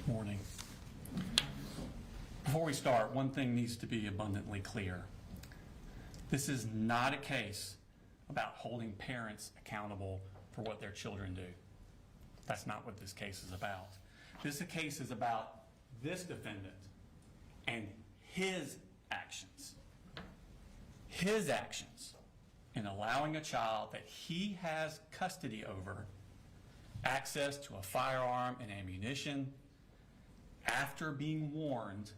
Morning. Before we start, one thing needs to be abundantly clear. This is not a case about holding parents accountable for what their children do. That's not what this case is about. This case is about this defendant and his actions. His actions in allowing a child that he has custody over access to a firearm and ammunition after being warned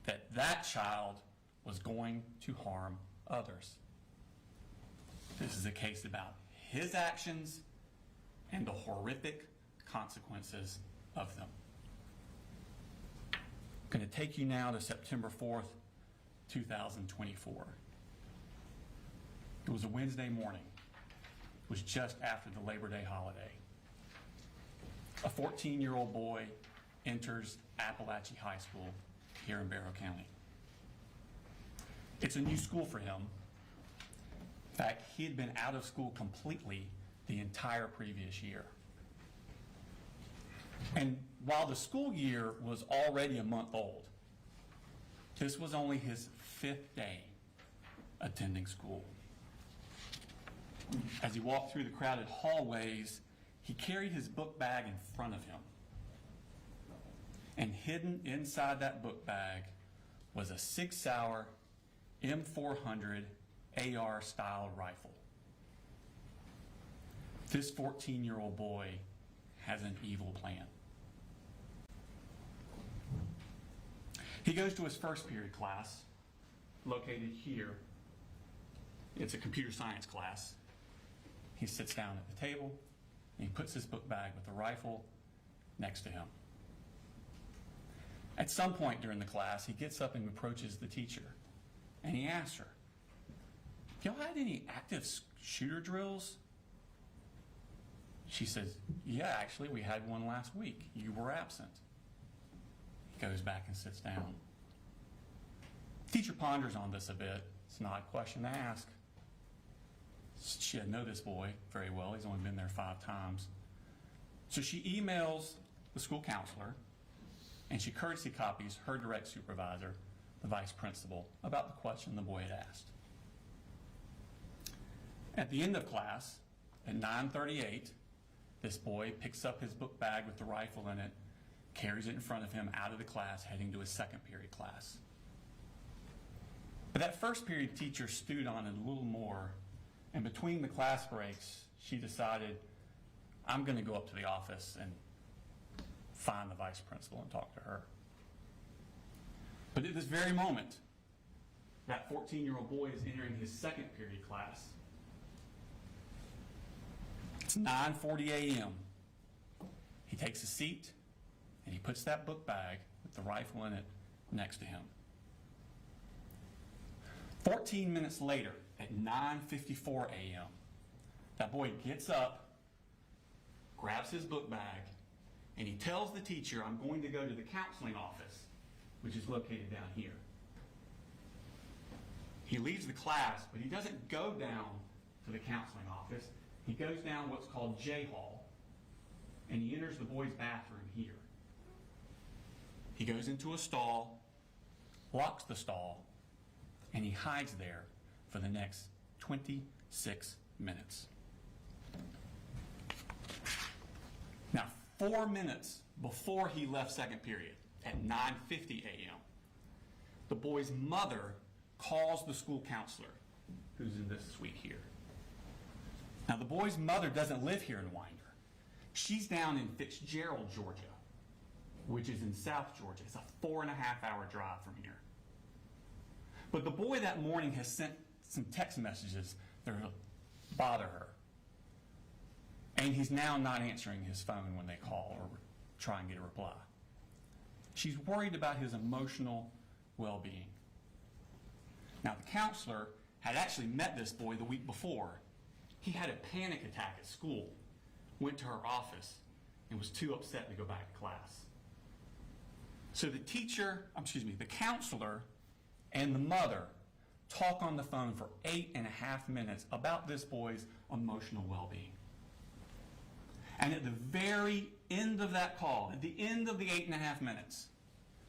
that that child was going to harm others. This is a case about his actions and the horrific consequences of them. I'm going to take you now to September 4th, 2024. It was a Wednesday morning. It was just after the Labor Day holiday. A 14-year-old boy enters Apalachee High School here in Barrow County. It's a new school for him. In fact, he had been out of school completely the entire previous year. And while the school year was already a month old, this was only his 5th day attending school. As he walked through the crowded hallways, he carried his book bag in front of him. And hidden inside that book bag was a Sig Sauer M400 AR-style rifle. This 14-year-old boy has an evil plan. He goes to his first period class, located here. It's a computer science class. He sits down at the table, and he puts his book bag with the rifle next to him. At some point during the class, he gets up and approaches the teacher, and he asks her, "Y'all had any active shooter drills?" She says, "Yeah, actually, we had one last week. You were absent." He goes back and sits down. Teacher ponders on this a bit. It's not a question to ask. She had known this boy very well. He's only been there 5 times. So she emails the school counselor, and she courtesy copies her direct supervisor, the vice principal, about the question the boy had asked. At the end of class, at 9:38, this boy picks up his book bag with the rifle in it, carries it in front of him out of the class, heading to his second period class. But that first period teacher stewed on it a little more, and between the class breaks, she decided, I'm going to go up to the office and find the vice principal and talk to her. But at this very moment, that 14-year-old boy is entering his second period class. It's 9:40 a.m. He takes a seat, and he puts that book bag with the rifle in it next to him. 14 minutes later, at 9:54 a.m., that boy gets up, grabs his book bag, and he tells the teacher, I'm going to go to the counseling office, which is located down here. He leaves the class, but he doesn't go down to the counseling office. He goes down what's called J Hall, and he enters the boys' bathroom here. He goes into a stall, locks the stall, and he hides there for the next 26 minutes. Now, 4 minutes before he left second period, at 9:50 a.m., the boy's mother calls the school counselor, who's in this suite here. Now, the boy's mother doesn't live here in Winder. She's down in Fitzgerald, Georgia, which is in South Georgia. It's a 4.5-hour drive from here. But the boy that morning has sent some text messages that bother her. And he's now not answering his phone when they call or try and get a reply. She's worried about his emotional well-being. Now, the counselor had actually met this boy the week before. He had a panic attack at school, went to her office, and was too upset to go back to class. So the counselor and the mother talk on the phone for 8.5 minutes about this boy's emotional well-being. And at the very end of that call, at the end of the 8.5 minutes,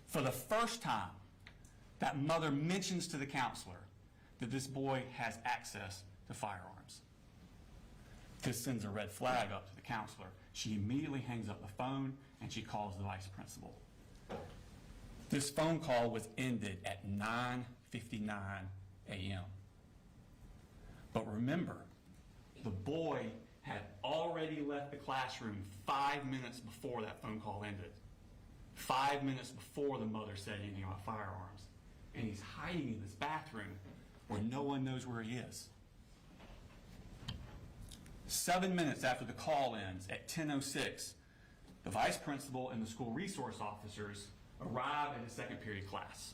for the first time, that mother mentions to the counselor that this boy has access to firearms. This sends a red flag up to the counselor. She immediately hangs up the phone and she calls the vice principal. This phone call was ended at 9:59 a.m. But remember, the boy had already left the classroom 5 minutes before that phone call ended. 5 minutes before the mother said anything about firearms. And he's hiding in this bathroom where no one knows where he is. 7 minutes after the call ends, at 10:06, the vice principal and the school resource officers arrive at his second period class.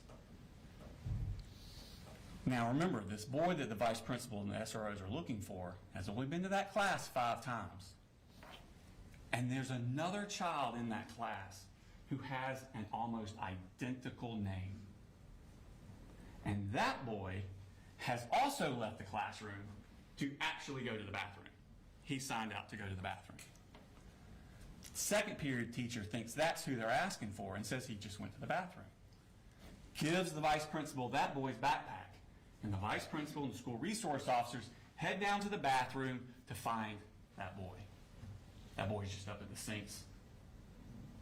Now remember, this boy that the vice principal and the SROs are looking for has only been to that class 5 times. And there's another child in that class who has an almost identical name. And that boy has also left the classroom to actually go to the bathroom. He signed out to go to the bathroom. Second period teacher thinks that's who they're asking for and says he just went to the bathroom. Gives the vice principal that boy's backpack. And the vice principal and the school resource officers head down to the bathroom to find that boy. That boy's just up at the sinks.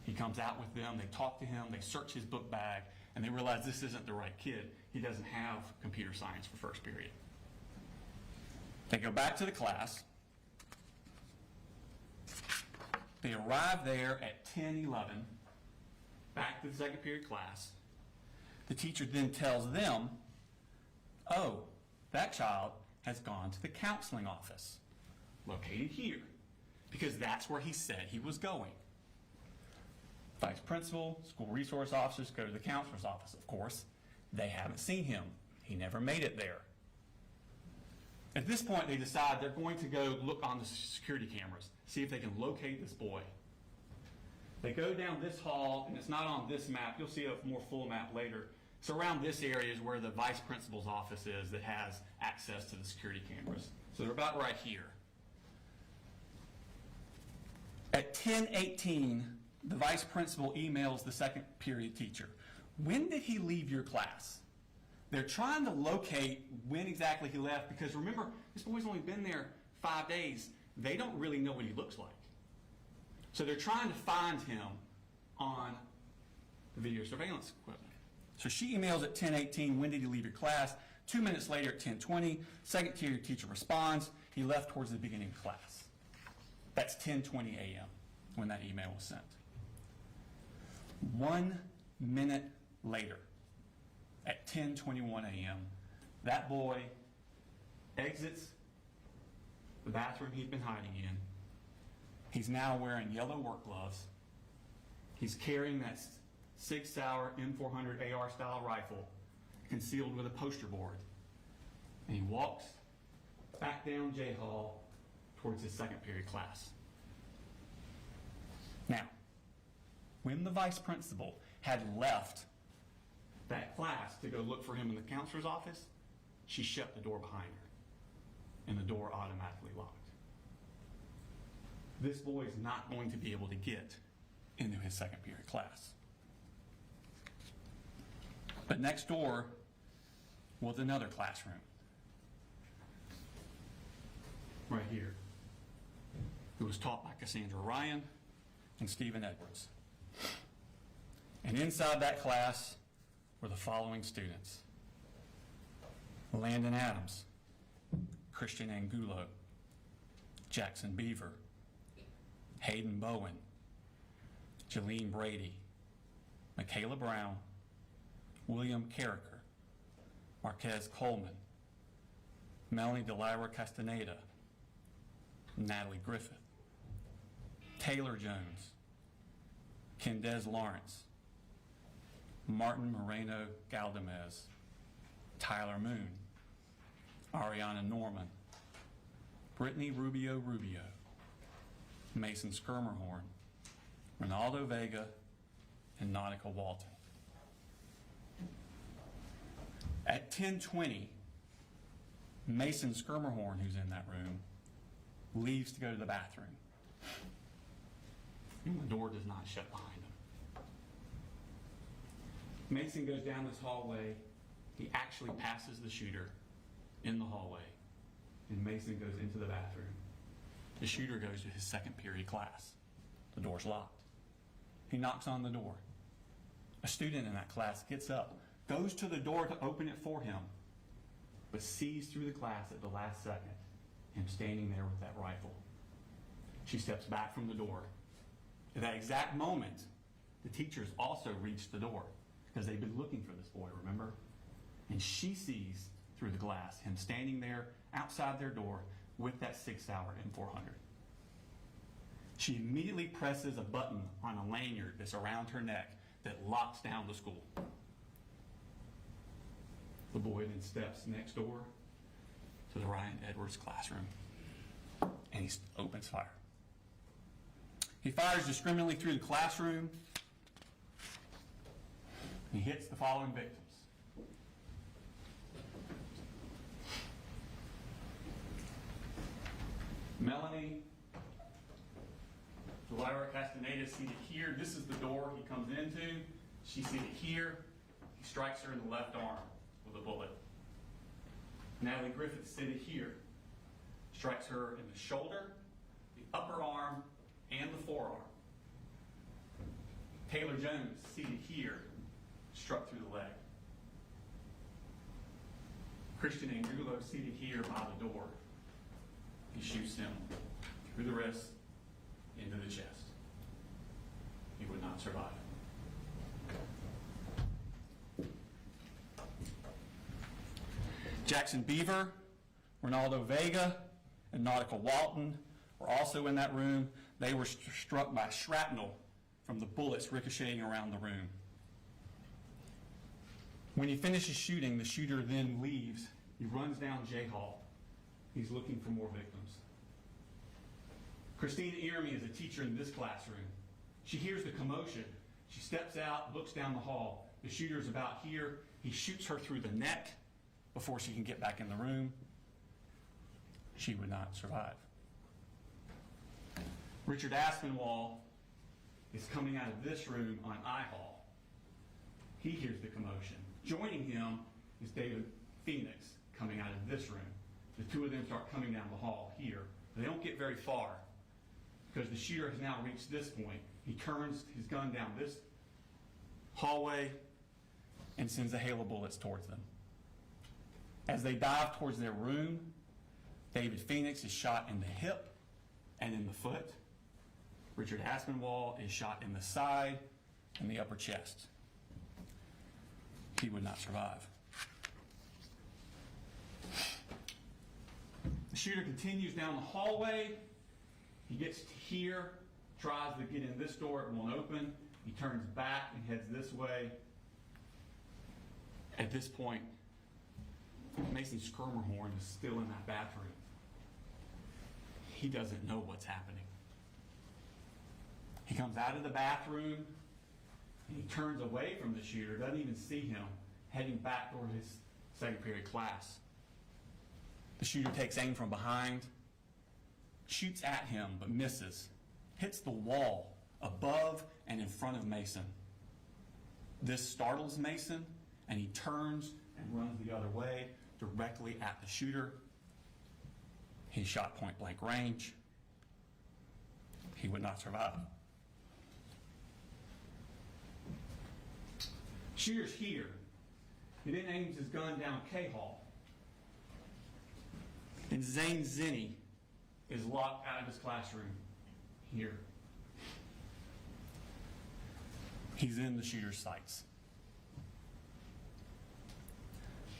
He comes out with them, they talk to him, they search his book bag, and they realize this isn't the right kid. He doesn't have computer science for first period. They go back to the class. They arrive there at 10:11, back to the second period class. The teacher then tells them, oh, that child has gone to the counseling office, located here, because that's where he said he was going. Vice principal, school resource officers go to the counselor's office. Of course, they haven't seen him. He never made it there. At this point, they decide they're going to go look on the security cameras, see if they can locate this boy. They go down this hall, and it's not on this map. You'll see a more full map later. So around this area is where the vice principal's office is that has access to the security cameras. So they're about right here. At 10:18, the vice principal emails the second period teacher. When did he leave your class? They're trying to locate when exactly he left because remember, this boy's only been there 5 days. They don't really know what he looks like. So they're trying to find him on the video surveillance equipment. So she emails at 10:18, when did he leave your class? 2 minutes later at 10:20, second period teacher responds, he left towards the beginning of class. That's 10:20 a.m. when that email was sent. 1 minute later, at 10:21 a.m., that boy exits the bathroom he'd been hiding in. He's now wearing yellow work gloves. He's carrying that Sig Sauer M400 AR style rifle concealed with a poster board. And he walks back down J Hall towards his second period class. Now, when the vice principal had left that class to go look for him in the counselor's office, she shut the door behind her, and the door automatically locked. This boy is not going to be able to get into his second period class. But next door was another classroom, right here. It was taught by Cassandra Ryan and Stephen Edwards. And inside that class were the following students: Landon Adams, Christian Angulo, Jackson Beaver, Hayden Bowen, Jalene Brady, Michaela Brown, William Carricker, Marquez Coleman, Melanie Delira Castaneda, Natalie Griffith, Taylor Jones, Kendez Lawrence, Martin Moreno Galdamez, Tyler Moon, Ariana Norman, Brittany Rubio, Mason Skirmerhorn, Ronaldo Vega, and Nautica Walton. At 10:20, Mason Skirmerhorn, who's in that room, leaves to go to the bathroom. and the door does not shut behind him. Mason goes down this hallway. He actually passes the shooter in the hallway, and Mason goes into the bathroom. The shooter goes to his second period class. The door's locked. He knocks on the door. A student in that class gets up, goes to the door to open it for him, but sees through the glass at the last second him standing there with that rifle. She steps back from the door. At that exact moment, the teachers also reach the door because they've been looking for this boy, remember? And she sees through the glass him standing there outside their door with that 6-hour M400. She immediately presses a button on a lanyard that's around her neck that locks down the school. The boy then steps next door to the Ryan Edwards classroom, and he opens fire. He fires discriminately through the classroom. He hits the following victims. Melanie Delira Castaneda seated here. This is the door he comes into. She's seated here. He strikes her in the left arm with a bullet. Natalie Griffith seated here. Strikes her in the shoulder, the upper arm, and the forearm. Taylor Jones seated here. Struck through the leg. Christian Angulo seated here by the door. He shoots him through the wrist, into the chest. He would not survive. Jackson Beaver, Ronaldo Vega, and Nautica Walton were also in that room. They were struck by shrapnel from the bullets ricocheting around the room. When he finishes shooting, the shooter then leaves. He runs down J Hall. He's looking for more victims. Christina Earmy is a teacher in this classroom. She hears the commotion. She steps out, looks down the hall. The shooter's about here. He shoots her through the neck before she can get back in the room. She would not survive. Richard Aspinwall is coming out of this room on I Hall. He hears the commotion. Joining him is David Phoenix coming out of this room. The two of them start coming down the hall here. They don't get very far because the shooter has now reached this point. He turns his gun down this hallway and sends a hail of bullets towards them. As they dive towards their room, David Phoenix is shot in the hip and in the foot. Richard Aspinwall is shot in the side and the upper chest. He would not survive. The shooter continues down the hallway. He gets to here, tries to get in this door, it won't open. He turns back and heads this way. At this point, Mason Schermerhorn is still in that bathroom. He doesn't know what's happening. He comes out of the bathroom, and he turns away from the shooter, doesn't even see him, heading back toward his second period class. The shooter takes aim from behind, shoots at him but misses, hits the wall above and in front of Mason. This startles Mason, and he turns and runs the other way directly at the shooter. He's shot point blank range. He would not survive. Shooter's here. He then aims his gun down K Hall. And Zane Zinni is locked out of his classroom here. He's in the shooter's sights.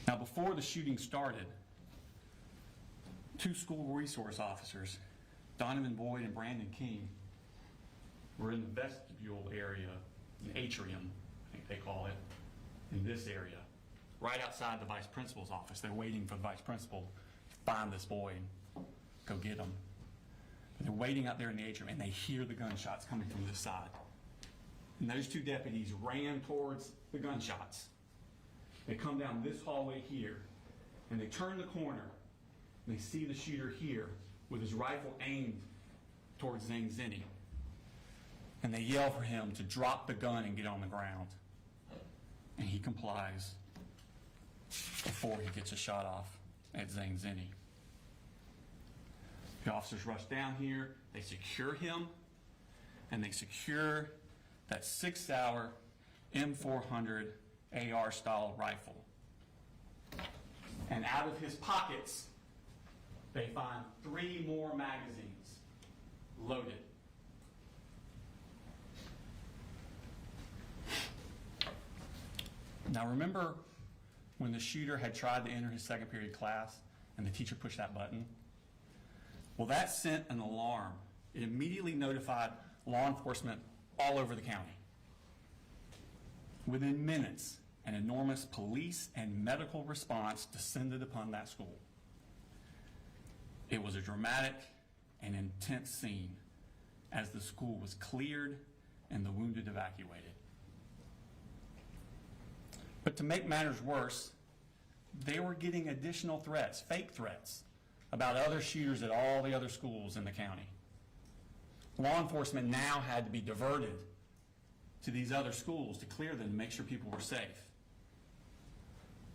Now, before the shooting started, two school resource officers, Donovan Boyd and Brandon King, were in the vestibule area, an atrium, I think they call it, in this area, right outside the vice principal's office. They're waiting for the vice principal to find this boy and go get him. They're waiting out there in the atrium, and they hear the gunshots coming from this side. And those two deputies ran towards the gunshots. They come down this hallway here, and they turn the corner, and they see the shooter here with his rifle aimed towards Zane Zinni. and they yell for him to drop the gun and get on the ground. And he complies before he gets a shot off at Zane Zinni. The officers rush down here, they secure him, and they secure that 6-hour M400 AR-style rifle. And out of his pockets, they find 3 more magazines loaded. Now remember when the shooter had tried to enter his second period class and the teacher pushed that button? Well, that sent an alarm. It immediately notified law enforcement all over the county. Within minutes, an enormous police and medical response descended upon that school. It was a dramatic and intense scene as the school was cleared and the wounded evacuated. But to make matters worse, they were getting additional threats, fake threats, about other shooters at all the other schools in the county. Law enforcement now had to be diverted to these other schools to clear them, to make sure people were safe.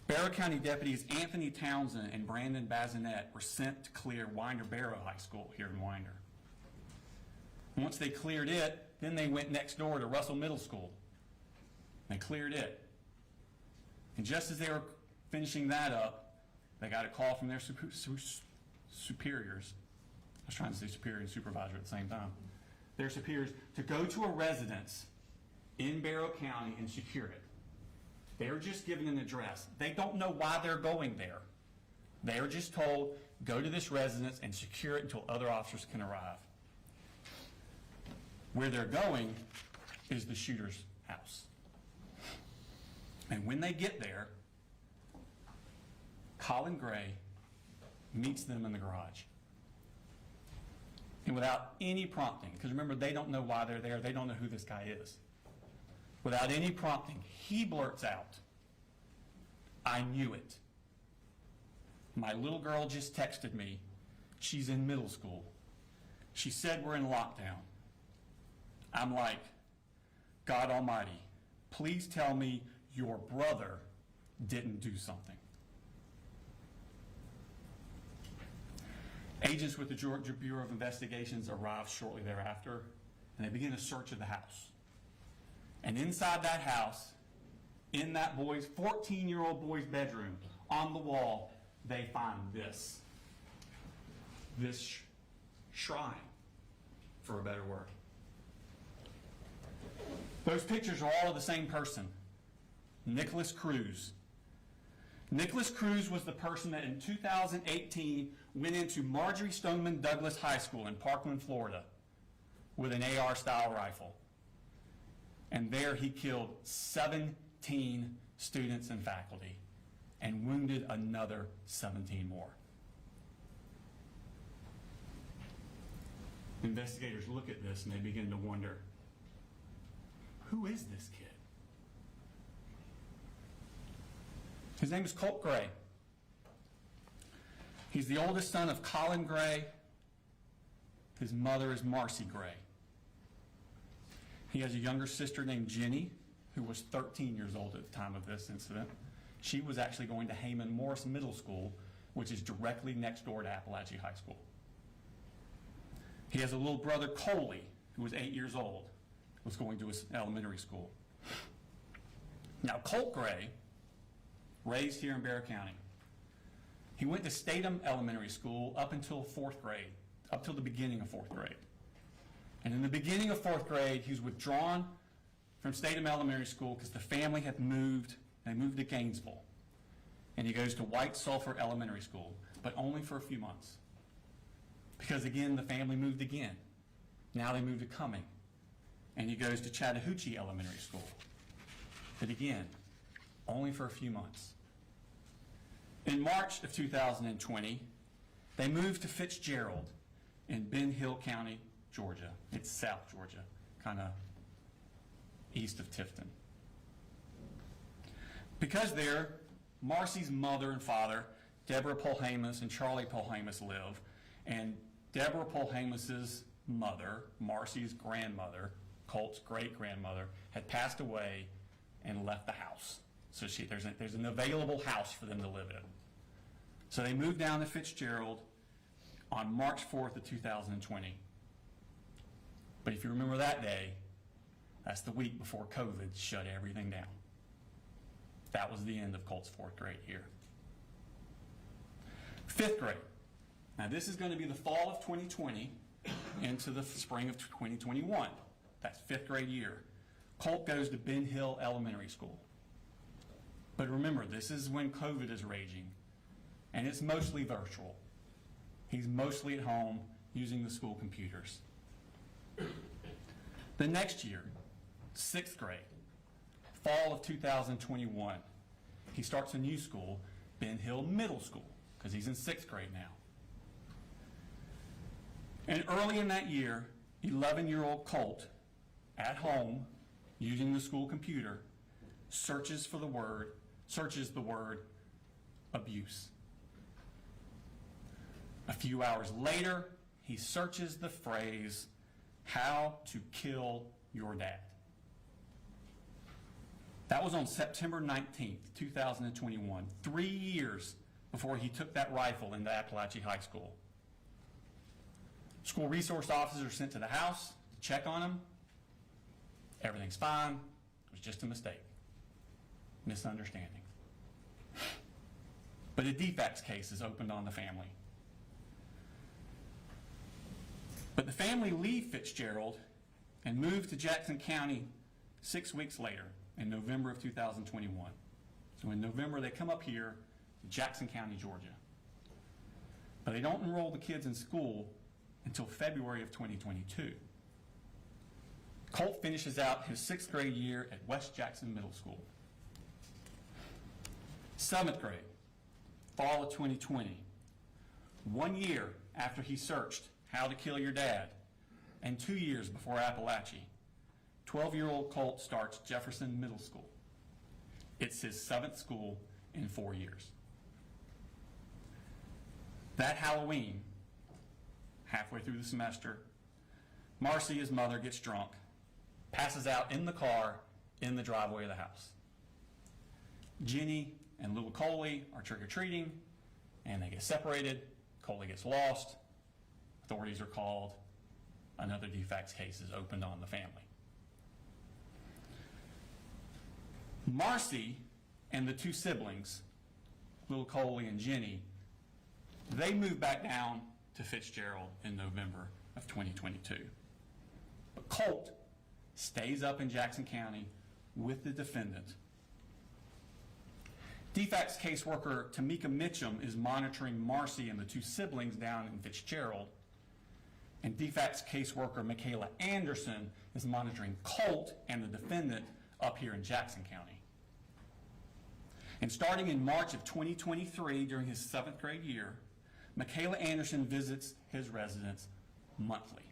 Barrow County deputies Anthony Townsend and Brandon Bazinet were sent to clear Winder-Barrow High School here in Winder. Once they cleared it, then they went next door to Russell Middle School. They cleared it. And just as they were finishing that up, they got a call from their superiors. I was trying to say superior and supervisor at the same time. Their superiors to go to a residence in Barrow County and secure it. They're just given an address. They don't know why they're going there. They are just told, go to this residence and secure it until other officers can arrive. Where they're going is the shooter's house. And when they get there, Colin Gray meets them in the garage. And without any prompting, because remember, they don't know why they're there, they don't know who this guy is. Without any prompting, he blurts out, "I knew it. My little girl just texted me. She's in middle school. She said we're in lockdown." I'm like, God Almighty, please tell me your brother didn't do something. Agents with the Georgia Bureau of Investigations arrive shortly thereafter, and they begin a search of the house. And inside that house, in that 14-year-old boy's bedroom, on the wall, they find this shrine, for a better word. Those pictures are all of the same person, Nicholas Cruz. Nicholas Cruz was the person that in 2018 went into Marjorie Stoneman Douglas High School in Parkland, Florida, with an AR-style rifle. And there he killed 17 students and faculty and wounded another 17 more. Investigators look at this and they begin to wonder, who is this kid? His name is Colt Gray. He's the oldest son of Colin Gray. His mother is Marcy Gray. He has a younger sister named Jenny, who was 13 years old at the time of this incident. She was actually going to Heyman Morris Middle School, which is directly next door to Apalachee High School. He has a little brother, Coley, who was 8 years old, was going to his elementary school. Now, Colt Gray, raised here in Barrow County, he went to Statham Elementary School up until 4th grade, up till the beginning of 4th grade. And in the beginning of 4th grade, he was withdrawn from Statham Elementary School because the family had moved. They moved to Gainesville. And he goes to White Sulphur Elementary School, but only for a few months. Because again, the family moved again. Now they moved to Cumming. And he goes to Chattahoochee Elementary School. But again, only for a few months. In March of 2020, they moved to Fitzgerald in Ben Hill County, Georgia. It's South Georgia, kind of east of Tifton. Because there, Marcy's mother and father, Deborah Polhamus and Charlie Polhamus, live, and Deborah Polhamus's mother, Marcy's grandmother, Colt's great-grandmother, had passed away and left the house. So there's an available house for them to live in. So they moved down to Fitzgerald on March 4th of 2020. But if you remember that day, that's the week before COVID shut everything down. That was the end of Colt's 4th grade year. 5th grade. Now this is going to be the fall of 2020 into the spring of 2021. That's 5th grade year. Colt goes to Ben Hill Elementary School. But remember, this is when COVID is raging, and it's mostly virtual. He's mostly at home using the school computers. The next year, 6th grade, fall of 2021, he starts a new school, Ben Hill Middle School, because he's in 6th grade now. And early in that year, 11-year-old Colt, at home, using the school computer, searches the word abuse. A few hours later, he searches the phrase, "how to kill your dad." That was on September 19th, 2021, 3 years before he took that rifle into Apalachee High School. School resource officers are sent to the house to check on him. Everything's fine. It was just a mistake. Misunderstanding. But a defects case is opened on the family. But the family leave Fitzgerald and move to Jackson County 6 weeks later, in November of 2021. So in November, they come up here to Jackson County, Georgia. But they don't enroll the kids in school until February of 2022. Colt finishes out his 6th grade year at West Jackson Middle School. 7th grade, fall of 2020. 1 year after he searched How to Kill Your Dad, and 2 years before Apalachee, 12-year-old Colt starts Jefferson Middle School. It's his 7th school in 4 years. That Halloween, halfway through the semester, Marcy, his mother, gets drunk, passes out in the car in the driveway of the house. Jenny and little Coley are trick-or-treating, and they get separated. Coley gets lost. Authorities are called. Another defects case is opened on the family. Marcy and the 2 siblings, little Coley and Jenny, they move back down to Fitzgerald in November of 2022. But Colt stays up in Jackson County with the defendant. Defects caseworker Tamika Mitchum is monitoring Marcy and the 2 siblings down in Fitzgerald, and defects caseworker Michaela Anderson is monitoring Colt and the defendant up here in Jackson County. And starting in March of 2023, during his 7th grade year, Michaela Anderson visits his residence monthly.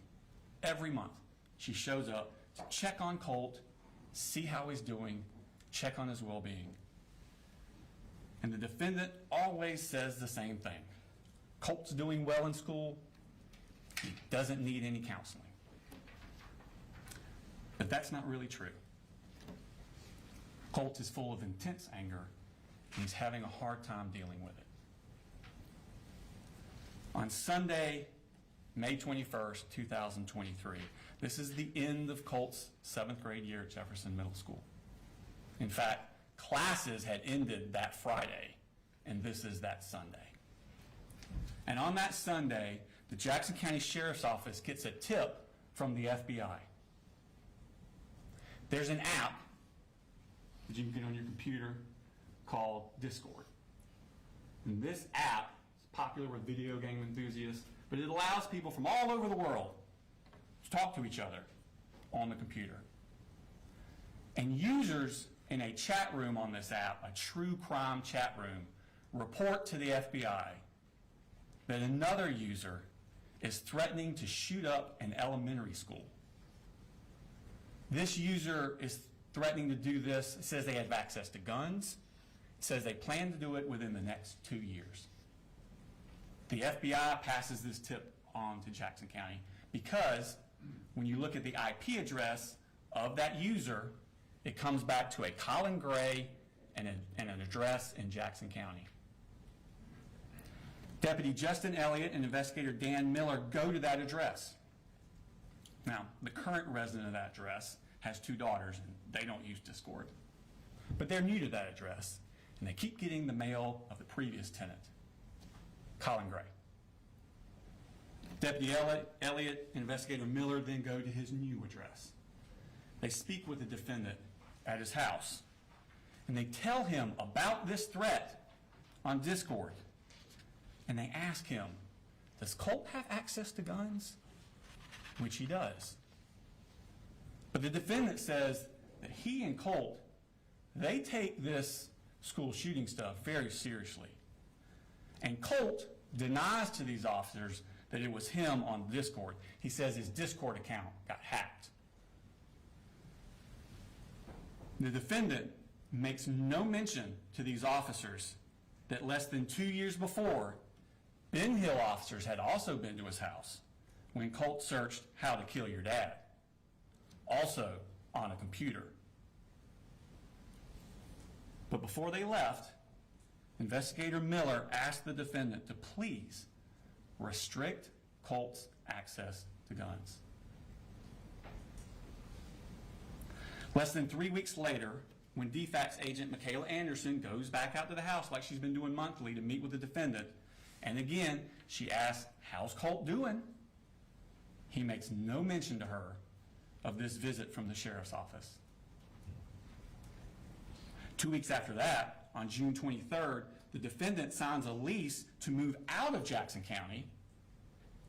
Every month, she shows up to check on Colt, see how he's doing, check on his well-being. And the defendant always says the same thing. Colt's doing well in school. He doesn't need any counseling. But that's not really true. Colt is full of intense anger, and he's having a hard time dealing with it. On Sunday, May 21st, 2023, this is the end of Colt's 7th grade year at Jefferson Middle School. In fact, classes had ended that Friday, and this is that Sunday. And on that Sunday, the Jackson County Sheriff's Office gets a tip from the FBI. There's an app that you can get on your computer called Discord. And this app is popular with video game enthusiasts, but it allows people from all over the world to talk to each other on the computer. And users in a chat room on this app, a true crime chat room, report to the FBI that another user is threatening to shoot up an elementary school. This user is threatening to do this. It says they have access to guns. It says they plan to do it within the next 2 years. The FBI passes this tip on to Jackson County because when you look at the IP address of that user, it comes back to a Colin Gray and an address in Jackson County. Deputy Justin Elliott and investigator Dan Miller go to that address. Now, the current resident of that address has 2 daughters, and they don't use Discord. But they're new to that address, and they keep getting the mail of the previous tenant, Colin Gray. Deputy Elliott and investigator Miller then go to his new address. They speak with the defendant at his house, and they tell him about this threat on Discord. And they ask him, does Colt have access to guns? Which he does. But the defendant says that he and Colt, they take this school shooting stuff very seriously. And Colt denies to these officers that it was him on Discord. He says his Discord account got hacked. The defendant makes no mention to these officers that less than 2 years before, Ben Hill officers had also been to his house when Colt searched how to kill your dad, also on a computer. But before they left, investigator Miller asked the defendant to please restrict Colt's access to guns. Less than 3 weeks later, when DFACS agent Michaela Anderson goes back out to the house like she's been doing monthly to meet with the defendant, and again, she asks, how's Colt doing? He makes no mention to her of this visit from the sheriff's office. 2 weeks after that, on June 23rd, the defendant signs a lease to move out of Jackson County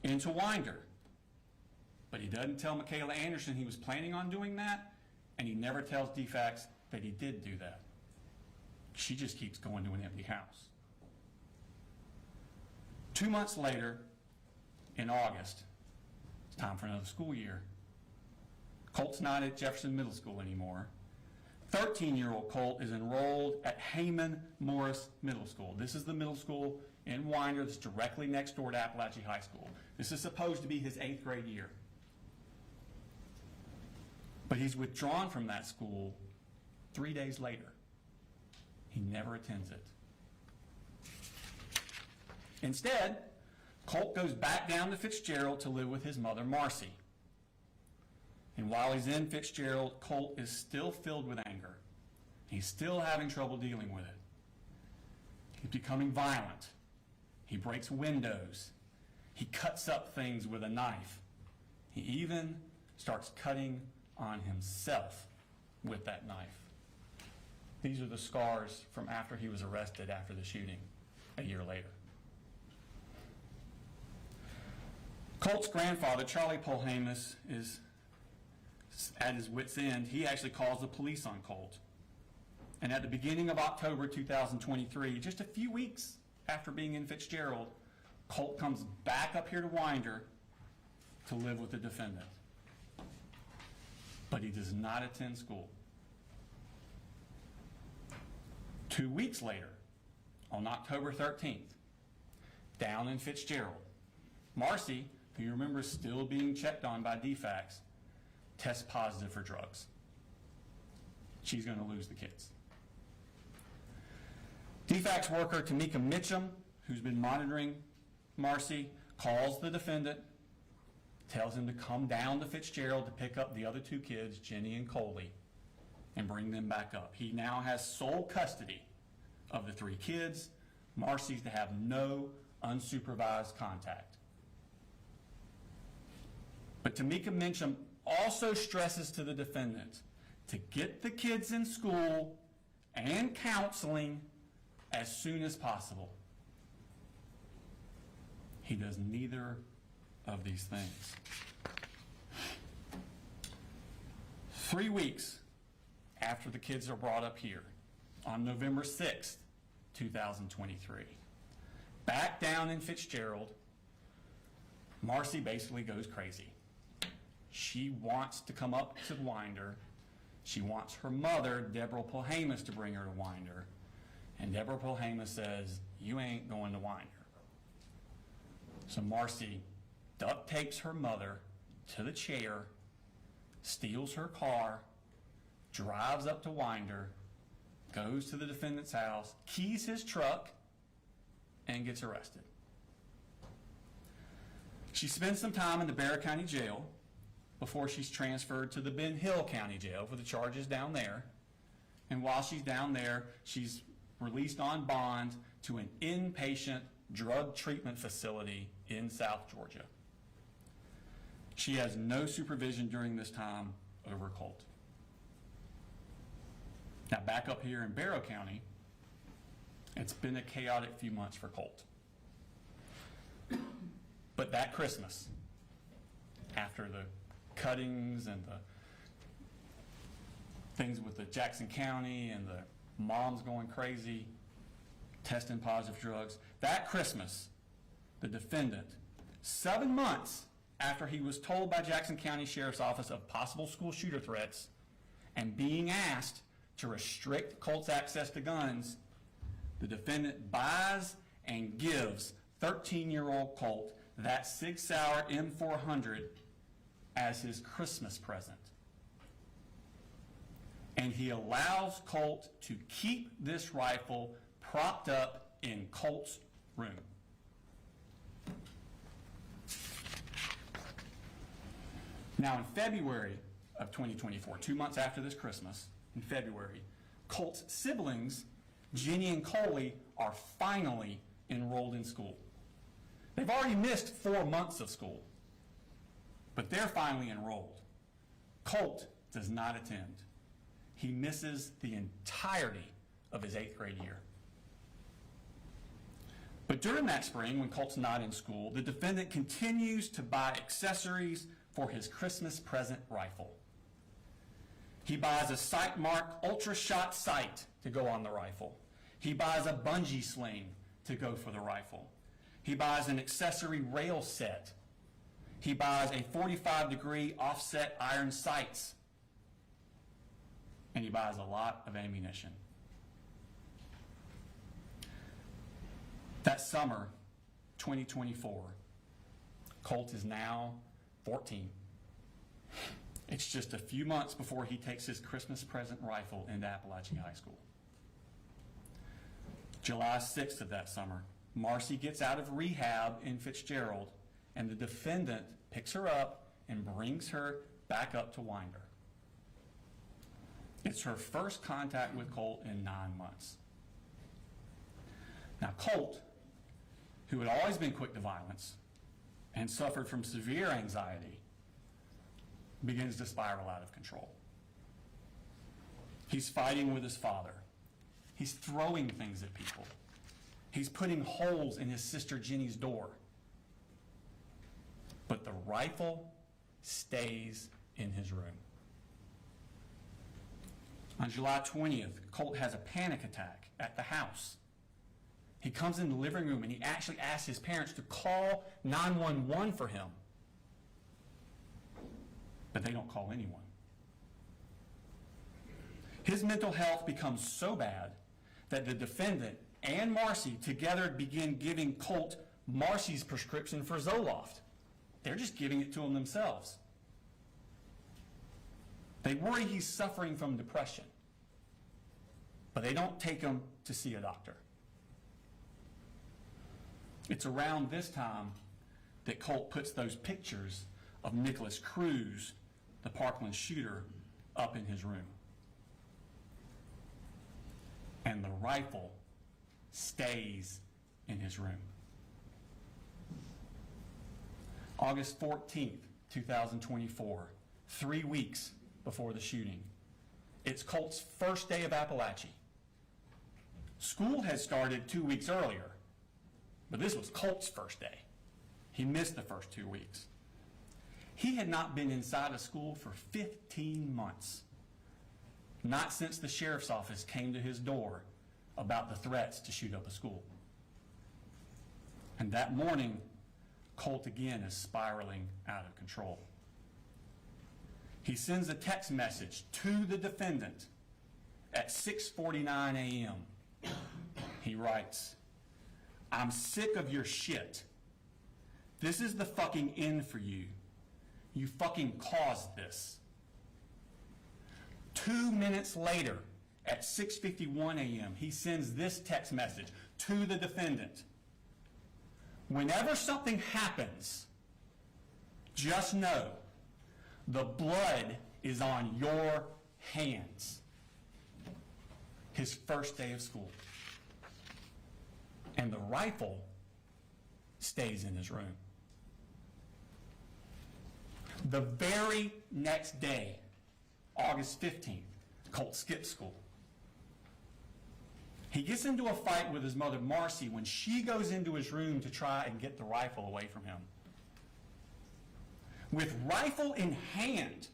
into Winder. But he doesn't tell Michaela Anderson he was planning on doing that, and he never tells DFACS that he did do that. She just keeps going to an empty house. 2 months later, in August, it's time for another school year. Colt's not at Jefferson Middle School anymore. 13-year-old Colt is enrolled at Heyman Morris Middle School. This is the middle school in Winder that's directly next door to Apalachee High School. This is supposed to be his 8th grade year. But he's withdrawn from that school 3 days later. He never attends it. Instead, Colt goes back down to Fitzgerald to live with his mother, Marcy. And while he's in Fitzgerald, Colt is still filled with anger. He's still having trouble dealing with it. He's becoming violent. He breaks windows. He cuts up things with a knife. He even starts cutting on himself with that knife. These are the scars from after he was arrested after the shooting a year later. Colt's grandfather, Charlie Polhamus, is at his wit's end. He actually calls the police on Colt. And at the beginning of October 2023, just a few weeks after being in Fitzgerald, Colt comes back up here to Winder to live with the defendant. But he does not attend school. 2 weeks later, on October 13th, down in Fitzgerald, Marcy, who you remember is still being checked on by DFACS, tests positive for drugs. She's going to lose the kids. DFACS worker Tamika Mitchum, who's been monitoring Marcy, calls the defendant, tells him to come down to Fitzgerald to pick up the other 2 kids, Jenny and Coley, and bring them back up. He now has sole custody of the 3 kids. Marcy's to have no unsupervised contact. But Tamika Mitchum also stresses to the defendant to get the kids in school and counseling as soon as possible. He does neither of these things. 3 weeks after the kids are brought up here, on November 6th, 2023, back down in Fitzgerald, Marcy basically goes crazy. She wants to come up to Winder. She wants her mother, Deborah Polhamus, to bring her to Winder. And Deborah Polhamus says, you ain't going to Winder. So Marcy duct tapes her mother to the chair, steals her car, drives up to Winder, goes to the defendant's house, keys his truck, and gets arrested. She spends some time in the Bexar County Jail before she's transferred to the Ben Hill County Jail for the charges down there. And while she's down there, she's released on bond to an inpatient drug treatment facility in South Georgia. She has no supervision during this time over Colt. Now back up here in Barrow County, it's been a chaotic few months for Colt. But that Christmas, after the cuttings and the things with the Jackson County and the moms going crazy, testing positive drugs, that Christmas, the defendant, 7 months after he was told by Jackson County Sheriff's Office of possible school shooter threats and being asked to restrict Colt's access to guns, the defendant buys and gives 13-year-old Colt that Sig Sauer M400 as his Christmas present. And he allows Colt to keep this rifle propped up in Colt's room. Now in February of 2024, 2 months after this Christmas, in February, Colt's siblings, Jenny and Coley, are finally enrolled in school. They've already missed 4 months of school, but they're finally enrolled. Colt does not attend. He misses the entirety of his 8th grade year. But during that spring, when Colt's not in school, the defendant continues to buy accessories for his Christmas present rifle. He buys a Sightmark Ultra Shot sight to go on the rifle. He buys a bungee sling to go for the rifle. He buys an accessory rail set. He buys a 45-degree offset iron sights. And he buys a lot of ammunition. That summer, 2024, Colt is now 14. It's just a few months before he takes his Christmas present rifle into Apalachee High School. July 6th of that summer, Marcy gets out of rehab in Fitzgerald, and the defendant picks her up and brings her back up to Winder. It's her first contact with Colt in 9 months. Now Colt, who had always been quick to violence and suffered from severe anxiety, begins to spiral out of control. He's fighting with his father. He's throwing things at people. He's putting holes in his sister Jenny's door. But the rifle stays in his room. On July 20th, Colt has a panic attack at the house. He comes in the living room and he actually asks his parents to call 911 for him. But they don't call anyone. His mental health becomes so bad that the defendant and Marcy together begin giving Colt Marcy's prescription for Zoloft. They're just giving it to him themselves. They worry he's suffering from depression, but they don't take him to see a doctor. It's around this time that Colt puts those pictures of Nicholas Cruz, the Parkland shooter, up in his room. And the rifle stays in his room. August 14th, 2024, 3 weeks before the shooting. It's Colt's first day of Apalachee. School had started 2 weeks earlier, but this was Colt's first day. He missed the first 2 weeks. He had not been inside of school for 15 months. Not since the sheriff's office came to his door about the threats to shoot up a school. And that morning, Colt again is spiraling out of control. He sends a text message to the defendant at 6:49 a.m. He writes, "I'm sick of your shit. This is the fucking end for you. You fucking caused this. 2 minutes later, at 6:51 a.m., he sends this text message to the defendant. Whenever something happens, just know the blood is on your hands. His first day of school. And the rifle stays in his room. The very next day, August 15th, Colt skips school. He gets into a fight with his mother, Marcy, when she goes into his room to try and get the rifle away from him. With rifle in hand,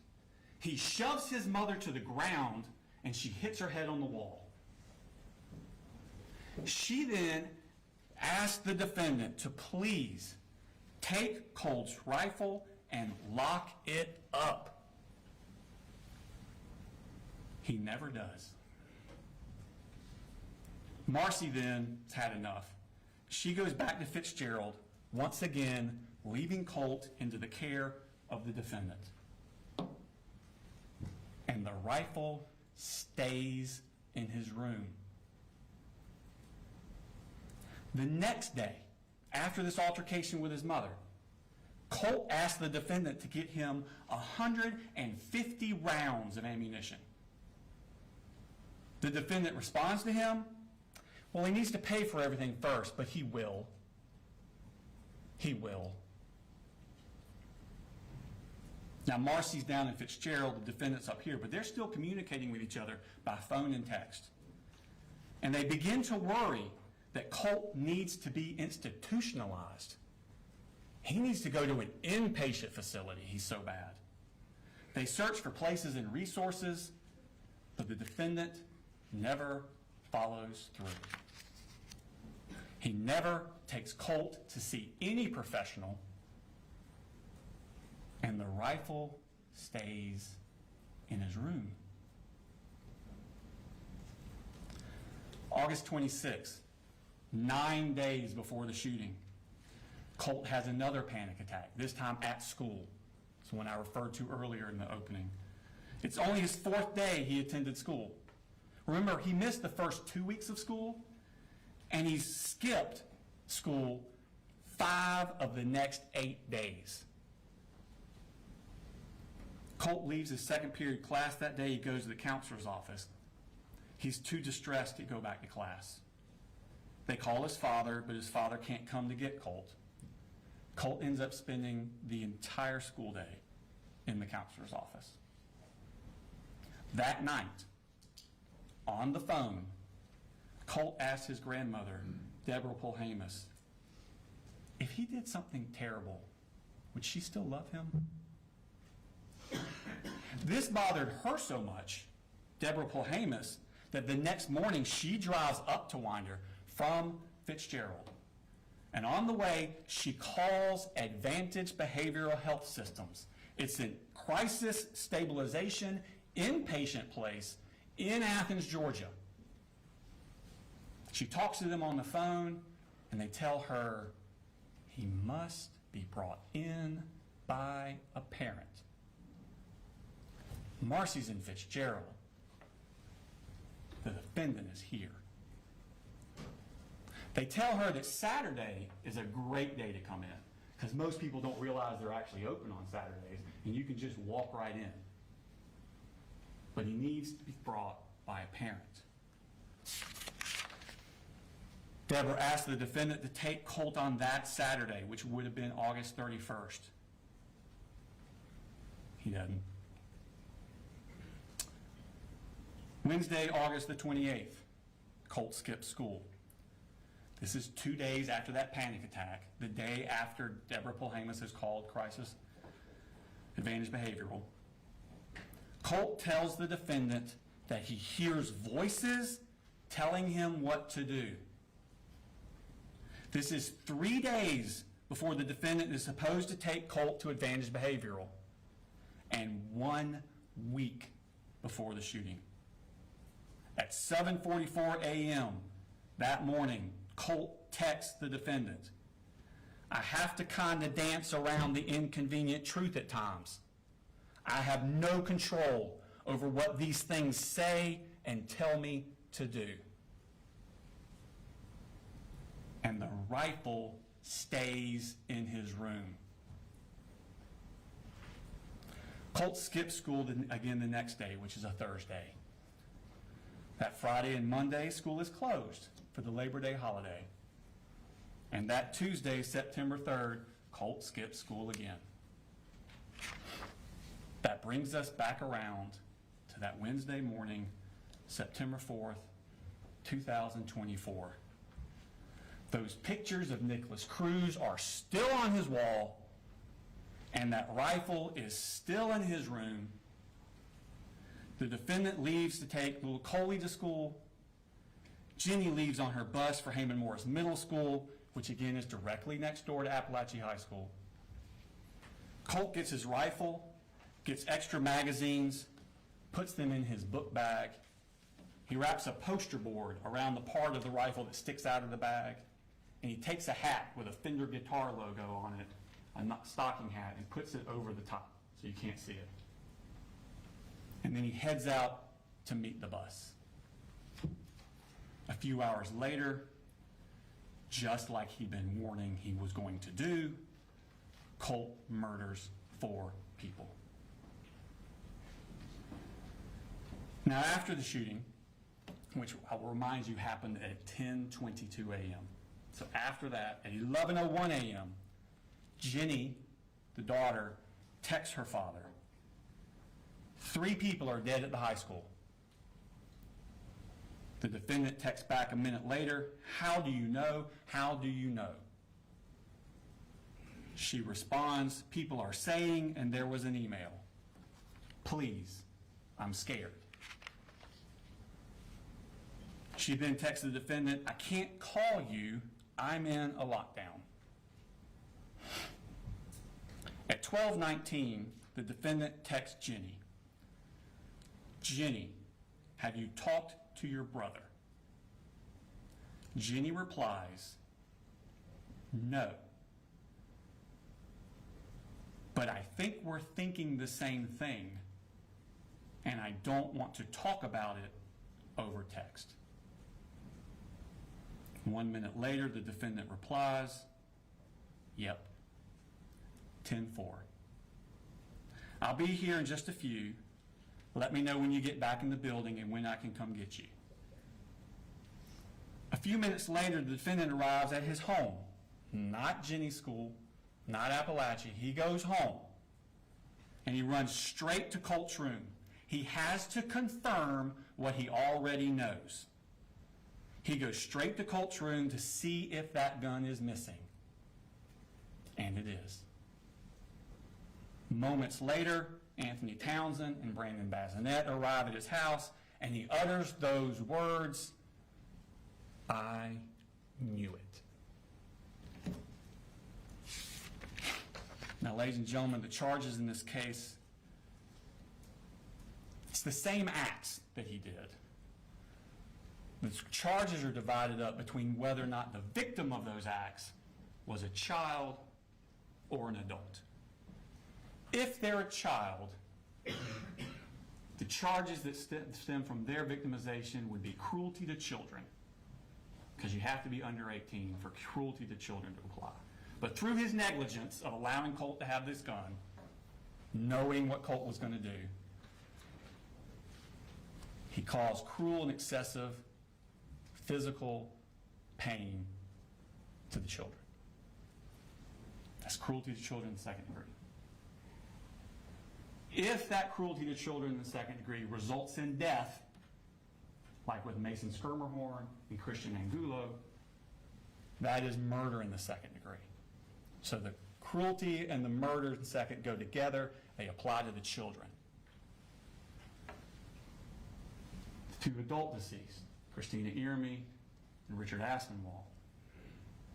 he shoves his mother to the ground and she hits her head on the wall. She then asked the defendant to please take Colt's rifle and lock it up. He never does. Marcy then has had enough. She goes back to Fitzgerald, once again leaving Colt into the care of the defendant. And the rifle stays in his room. The next day, after this altercation with his mother, Colt asked the defendant to get him 150 rounds of ammunition. The defendant responds to him, well, he needs to pay for everything first, but he will. He will. Now, Marcy's down in Fitzgerald, the defendant's up here, but they're still communicating with each other by phone and text. And they begin to worry that Colt needs to be institutionalized. He needs to go to an inpatient facility. He's so bad. They search for places and resources, but the defendant never follows through. He never takes Colt to see any professional, and the rifle stays in his room. August 26th, 9 days before the shooting, Colt has another panic attack, this time at school. It's the one I referred to earlier in the opening. It's only his 4th day he attended school. Remember, he missed the first 2 weeks of school, and he skipped school 5 of the next 8 days. Colt leaves his second period class that day. He goes to the counselor's office. He's too distressed to go back to class. They call his father, but his father can't come to get Colt. Colt ends up spending the entire school day in the counselor's office. That night, on the phone, Colt asked his grandmother, Deborah Polhamus, if he did something terrible, would she still love him? This bothered her so much, Deborah Polhamus, that the next morning she drives up to Winder from Fitzgerald. And on the way, she calls Advantage Behavioral Health Systems. It's a crisis stabilization inpatient place in Athens, Georgia. She talks to them on the phone, and they tell her he must be brought in by a parent. Marcy's in Fitzgerald. The defendant is here. They tell her that Saturday is a great day to come in because most people don't realize they're actually open on Saturdays, and you can just walk right in. But he needs to be brought by a parent. Deborah asked the defendant to take Colt on that Saturday, which would have been August 31st. He doesn't. Wednesday, August the 28th, Colt skips school. This is 2 days after that panic attack, the day after Deborah Polhamus has called Crisis Advantage Behavioral. Colt tells the defendant that he hears voices telling him what to do. This is 3 days before the defendant is supposed to take Colt to Advantage Behavioral, and 1 week before the shooting. At 7:44 a.m. that morning, Colt texts the defendant, I have to kind of dance around the inconvenient truth at times. I have no control over what these things say and tell me to do. And the rifle stays in his room. Colt skips school again the next day, which is a Thursday. That Friday and Monday, school is closed for the Labor Day holiday. And that Tuesday, September 3rd, Colt skips school again. That brings us back around to that Wednesday morning, September 4th, 2024. Those pictures of Nicholas Cruz are still on his wall, and that rifle is still in his room. The defendant leaves to take little Coley to school. Jenny leaves on her bus for Heyman Morris Middle School, which again is directly next door to Apalachee High School. Colt gets his rifle, gets extra magazines, puts them in his book bag. He wraps a poster board around the part of the rifle that sticks out of the bag, and he takes a hat with a Fender guitar logo on it, a stocking hat, and puts it over the top so you can't see it. And then he heads out to meet the bus. A few hours later, just like he'd been warning he was going to do, Colt murders 4 people. Now, after the shooting, which I will remind you happened at 10:22 a.m. So after that, at 11:01 a.m., Jenny, the daughter, texts her father. 3 people are dead at the high school. The defendant texts back a minute later, "How do you know? How do you know?" She responds, "People are saying, and there was an email. Please, I'm scared." She then texts the defendant, "I can't call you. I'm in a lockdown." At 12:19, the defendant texts Jenny, "Jenny, have you talked to your brother?" Jenny replies, "No. But I think we're thinking the same thing, and I don't want to talk about it over text." 1 minute later, the defendant replies, "Yep, 10-4. I'll be here in just a few. Let me know when you get back in the building and when I can come get you." A few minutes later, the defendant arrives at his home, not Jenny's school, not Apalachee. He goes home, and he runs straight to Colt's room. He has to confirm what he already knows. He goes straight to Colt's room to see if that gun is missing. And it is. Moments later, Anthony Townsend and Brandon Bazinet arrive at his house, and he utters those words, "I knew it." Now, ladies and gentlemen, the charges in this case, it's the same acts that he did. The charges are divided up between whether or not the victim of those acts was a child or an adult. If they're a child, the charges that stem from their victimization would be cruelty to children, because you have to be under 18 for cruelty to children to apply. But through his negligence of allowing Colt to have this gun, knowing what Colt was going to do, he caused cruel and excessive physical pain to the children. That's cruelty to children in the second degree. If that cruelty to children in the second degree results in death, like with Mason Skirmerhorn and Christian Angulo, that is murder in the second degree. So the cruelty and the murder in the second go together. They apply to the children. The 2 adult deceased, Christina Irmy and Richard Aspinwall,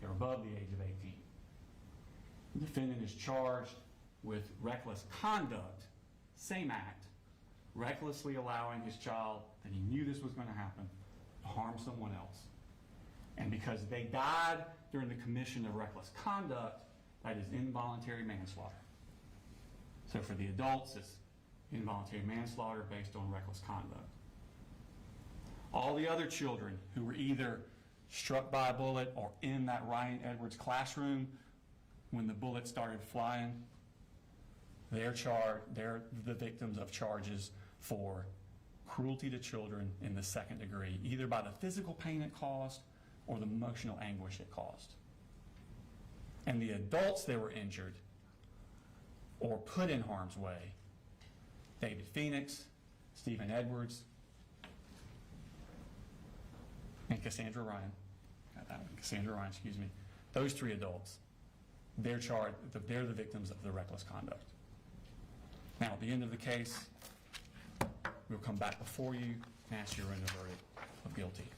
they're above the age of 18. The defendant is charged with reckless conduct, same act, recklessly allowing his child, that he knew this was going to happen, to harm someone else. And because they died during the commission of reckless conduct, that is involuntary manslaughter. So for the adults, it's involuntary manslaughter based on reckless conduct. All the other children who were either struck by a bullet or in that Ryan Edwards classroom when the bullet started flying, they're the victims of charges for cruelty to children in the second degree, either by the physical pain it caused or the emotional anguish it caused. And the adults that were injured or put in harm's way, David Phoenix, Stephen Edwards, and Cassandra Ryan, excuse me, those three adults, they're the victims of the reckless conduct. Now, at the end of the case, we'll come back before you and ask you to render a verdict of guilty.